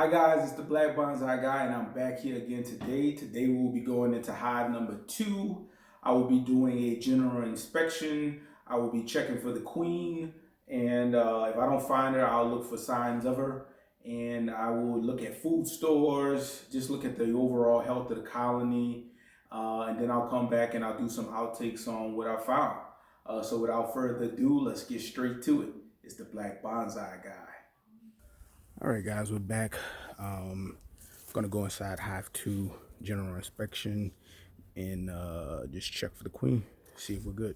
Hi guys, it's the Black Bonsai Guy and I'm back here again today. Today we'll be going into hive number 2. I will be doing a general inspection. I will be checking for the queen, and if I don't find her, I'll look for signs of her. And I will look at food stores, just look at the overall health of the colony, and then I'll come back and I'll do some outtakes on what I found. So without further ado, let's get straight to it. It's the Black Bonsai Guy. All right, guys, we're back. Gonna go inside Hive 2 general inspection and just check for the queen, see if we're good.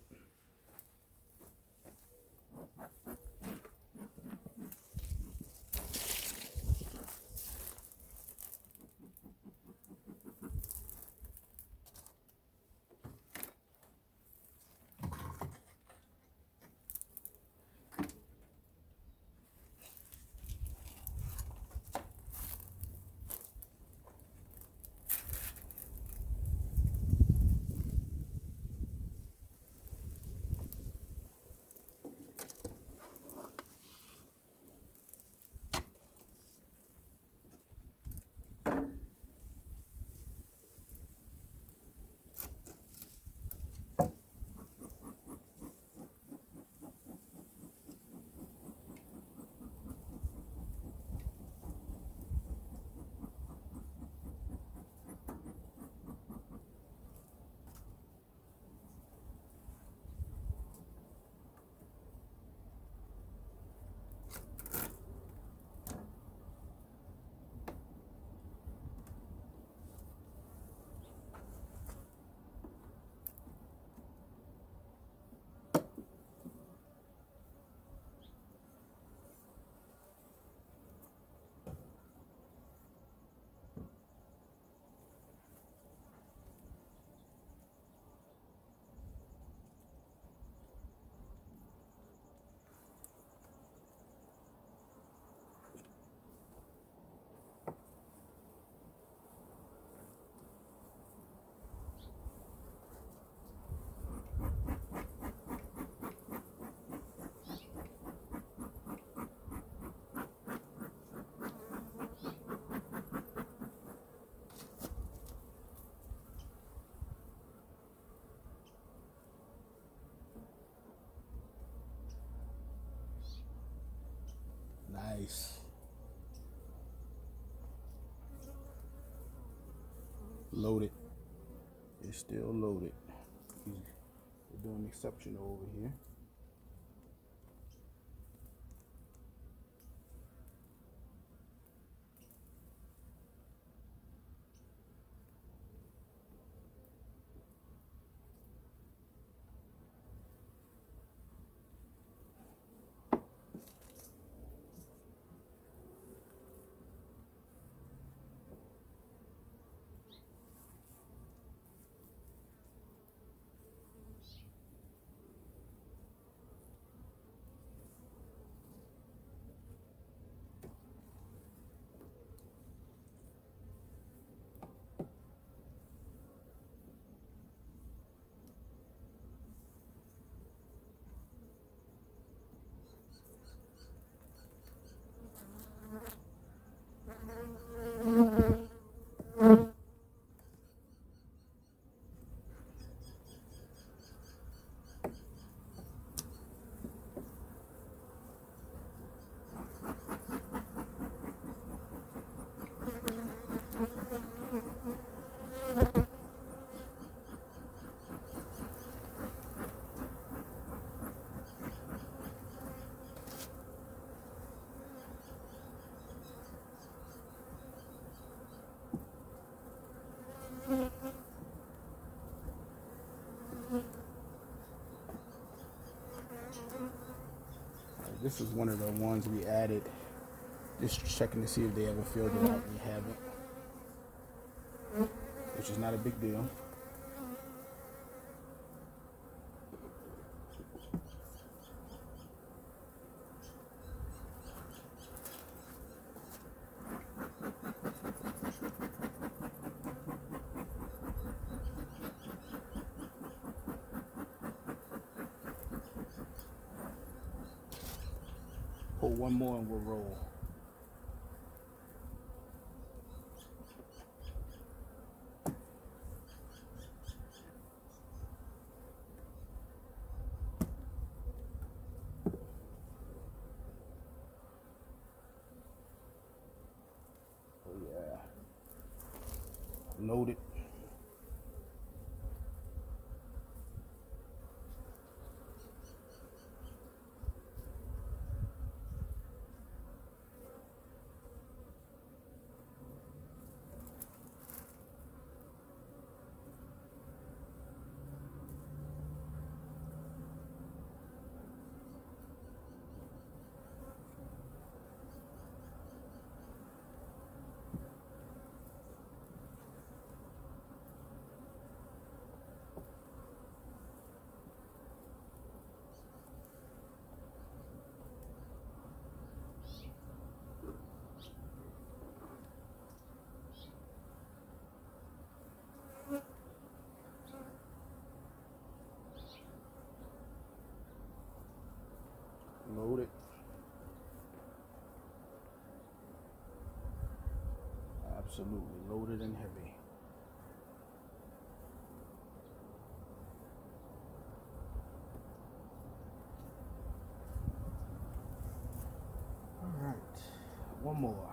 Nice. Loaded. It's still loaded. We're doing exceptional over here. This is one of the ones we added. Just checking to see if they ever filled it out. They haven't, which is not a big deal. Pull one more and we'll roll. Loaded. Loaded. Absolutely loaded and heavy. All right, one more.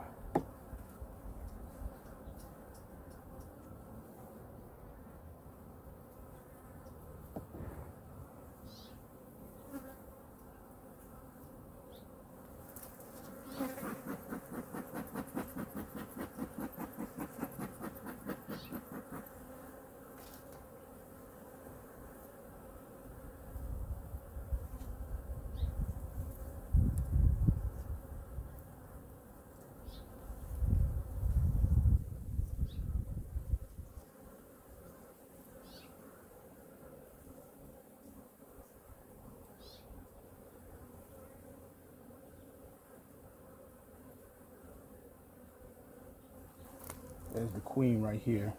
There's the queen right here.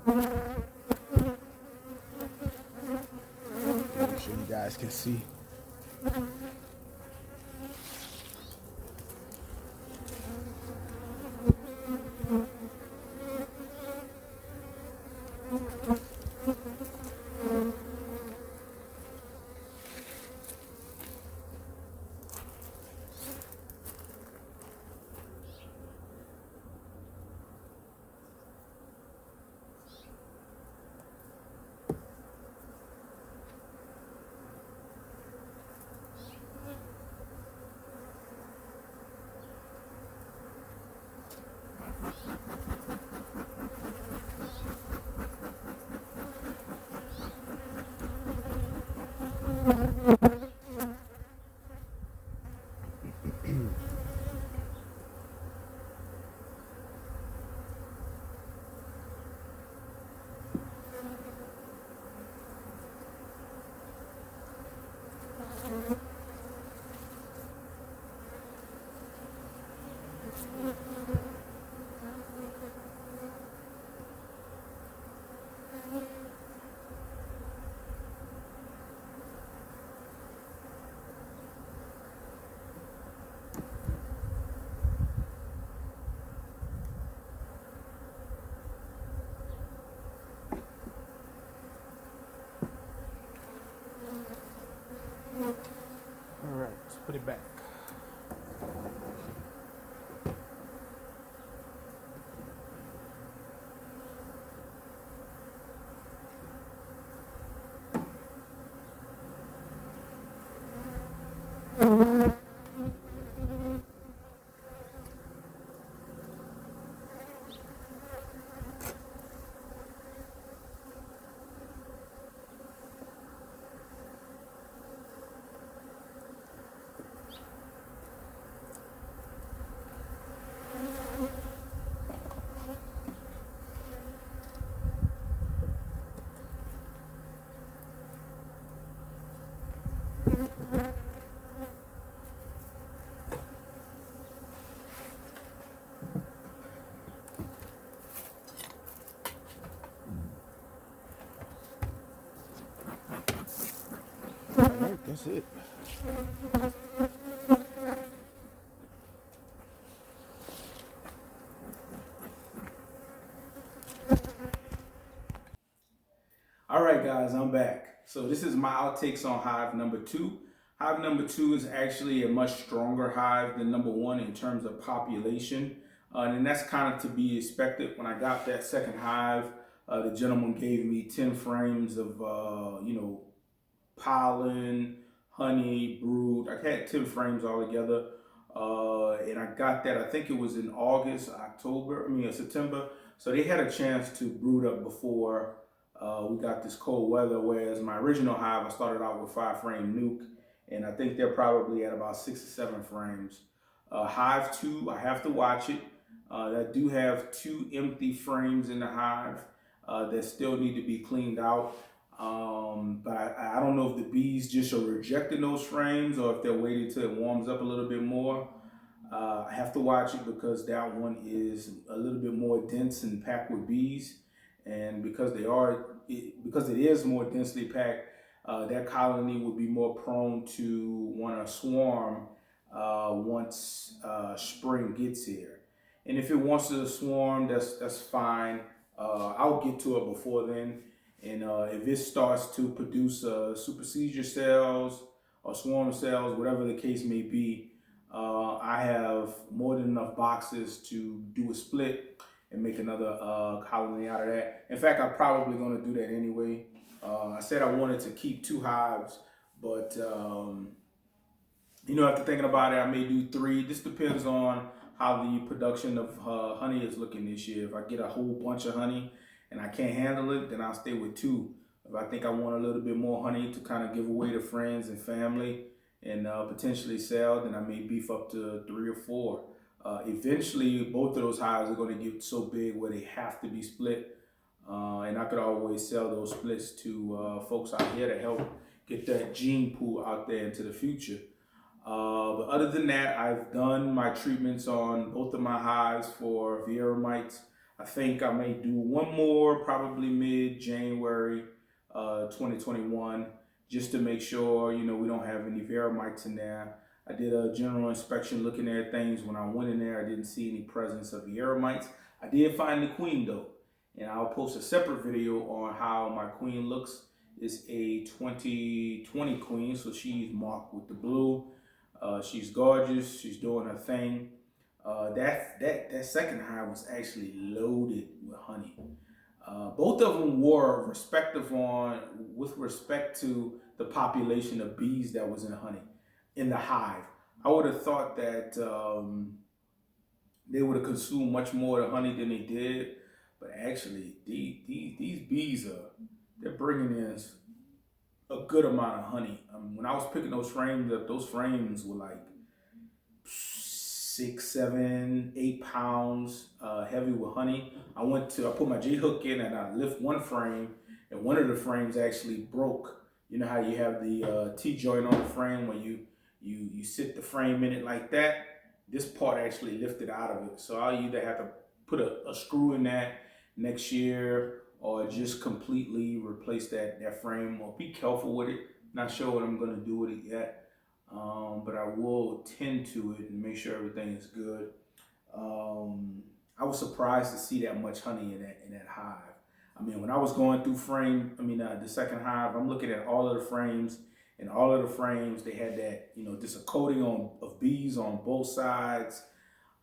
Make sure you guys can see. All right, let's put it back. All right, that's it. All right, guys, I'm back. So this is my outtakes on hive number 2. Hive number 2 is actually a much stronger hive than number 1 in terms of population. And that's kind of to be expected. When I got that second hive, the gentleman gave me 10 frames of, pollen, honey, brood. I had 10 frames altogether. And I got that, I think it was in September. So they had a chance to brood up before we got this cold weather. Whereas my original hive, I started out with 5-frame nuke, and I think they're probably at about 6 or 7 frames. Hive 2, I have to watch it. I do have 2 empty frames in the hive that still need to be cleaned out. But I don't know if the bees just are rejecting those frames or if they're waiting till it warms up a little bit more. I have to watch it because that one is a little bit more dense and packed with bees, and because it is more densely packed, that colony would be more prone to want to swarm once spring gets here. And if it wants to swarm, that's fine. I'll get to it before then. And if it starts to produce supersedure cells or swarm cells, whatever the case may be, I have more than enough boxes to do a split and make another colony out of that. In fact, I'm probably going to do that anyway. I said I wanted to keep 2 hives, but after thinking about it, I may do 3. This depends on how the production of honey is looking this year. If I get a whole bunch of honey and I can't handle it, then I'll stay with 2. If I think I want a little bit more honey to kind of give away to friends and family and potentially sell, then I may beef up to 3 or 4. Eventually, both of those hives are going to get so big where they have to be split. And I could always sell those splits to folks out here to help get that gene pool out there into the future. But other than that, I've done my treatments on both of my hives for Vieira mites. I think I may do one more, probably mid-January 2021, just to make sure, we don't have any Vieira mites in there. I did a general inspection looking at things. When I went in there, I didn't see any presence of Vieira mites. I did find the queen though, and I'll post a separate video on how my queen looks. It's a 2020 queen, so she's marked with the blue. She's gorgeous. She's doing her thing. That second hive was actually loaded with honey. Both of them were with respect to the population of bees that was in the hive. I would have thought that they would have consumed much more of the honey than they did, but actually these bees they're bringing in a good amount of honey. When I was picking those frames up, those frames were like 6, 7, 8 pounds heavy with honey. I put my J hook in and I lift one frame, and one of the frames actually broke. You know how you have the T-joint on the frame when you sit the frame in it like that? This part actually lifted out of it. So I'll either have to put a screw in that next year or just completely replace that frame, or be careful with it. Not sure what I'm going to do with it yet, but I will tend to it and make sure everything is good. I was surprised to see that much honey in that hive. When I was going through the second hive, I'm looking at all of the frames, and all of the frames, they had that, just a coating of bees on both sides,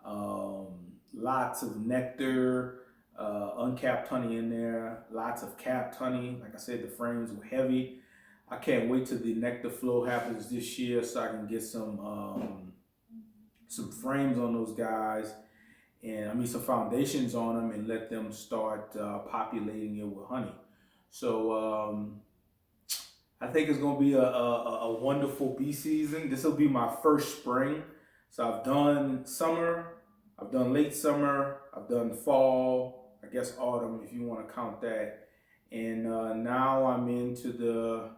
lots of nectar, uncapped honey in there, lots of capped honey. Like I said, the frames were heavy. I can't wait till the nectar flow happens this year so I can get some frames on those guys, and some foundations on them, and let them start populating it with honey. So I think it's going to be a wonderful bee season. This will be my first spring. So I've done summer, I've done late summer, I've done fall, I guess autumn if you want to count that. And now I'm into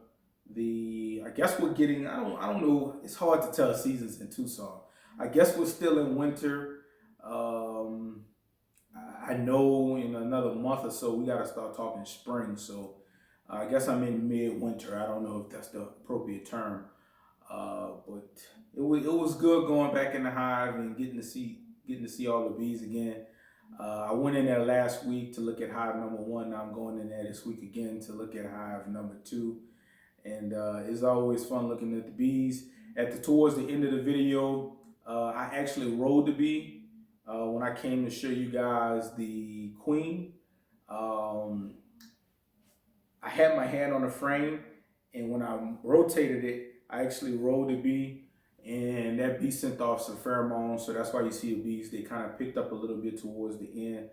I guess we're getting, I don't know, it's hard to tell seasons in Tucson. I guess we're still in winter. I know in another month or so we got to start talking spring. So I guess I'm in mid-winter. I don't know if that's the appropriate term. But it was good going back in the hive and getting to see all the bees again. I went in there last week to look at hive number 1. Now I'm going in there this week again to look at hive number 2. and it's always fun looking at the bees. Towards the end of the video, I actually rode the bee when I came to show you guys the queen. Um, I had my hand on the frame, and when I rotated it, I actually rolled the bee, and that bee sent off some pheromones. So that's why you see the bees, they kind of picked up a little bit towards the end,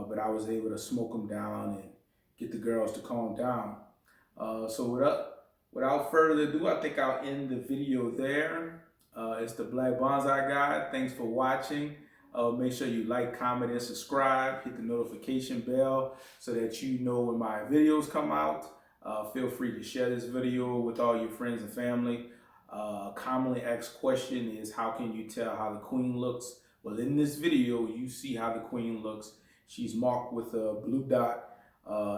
but I was able to smoke them down and get the girls to calm down. So without further ado, I think I'll end the video there. It's the Black Bonsai Guy. Thanks for watching. Make sure you like, comment, and subscribe. Hit the notification bell so that you know when my videos come out. Feel free to share this video with all your friends and family. Commonly asked question is, how can you tell how the queen looks? Well, in this video, you see how the queen looks. She's marked with a blue dot.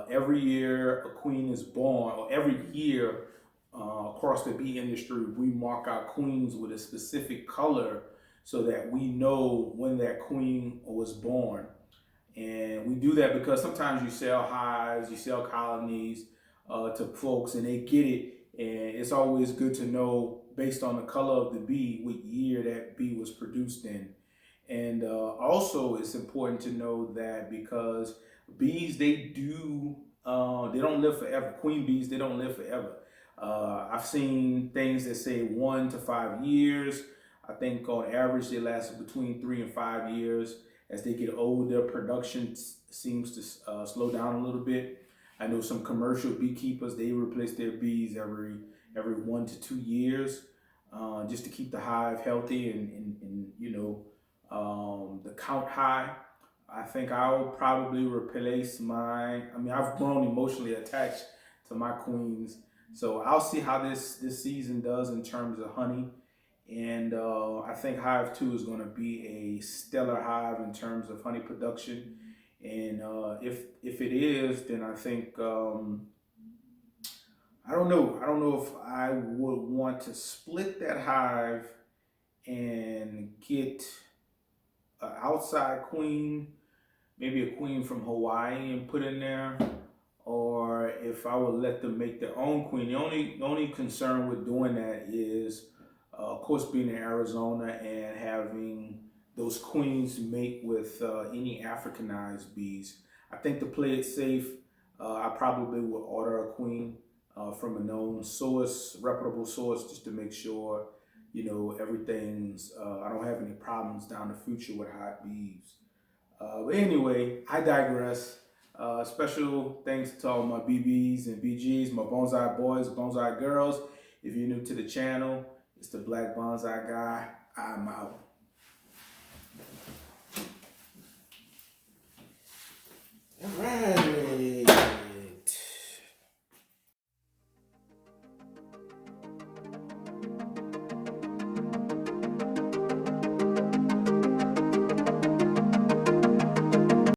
Every year a queen is born, or every year across the bee industry, we mark our queens with a specific color so that we know when that queen was born. And we do that because sometimes you sell hives, you sell colonies to folks, and they get it. And it's always good to know, based on the color of the bee, what year that bee was produced in. And also, it's important to know that because bees, they don't live forever. Queen bees, they don't live forever. I've seen things that say 1 to 5 years. I think on average they last between 3 and 5 years. As they get older, production seems to slow down a little bit. I know some commercial beekeepers, they replace their bees every 1 to 2 years, just to keep the hive healthy and the count high. I think I'll probably replace I've grown emotionally attached to my queens. So I'll see how this season does in terms of honey. And I think Hive 2 is going to be a stellar hive in terms of honey production. And if it is, then I think, I don't know if I would want to split that hive and get an outside queen, maybe a queen from Hawaii, and put in there, or if I would let them make their own queen. The only concern with doing that is, of course, being in Arizona and having those queens mate with any Africanized bees. I think to play it safe, I probably would order a queen from a known source, reputable source, just to make sure, everything's, I don't have any problems down the future with hive bees. But anyway, I digress. Special thanks to all my BBs and BGs, my bonsai boys, bonsai girls. If you're new to the channel, it's the Black Bonsai Guy. I'm out.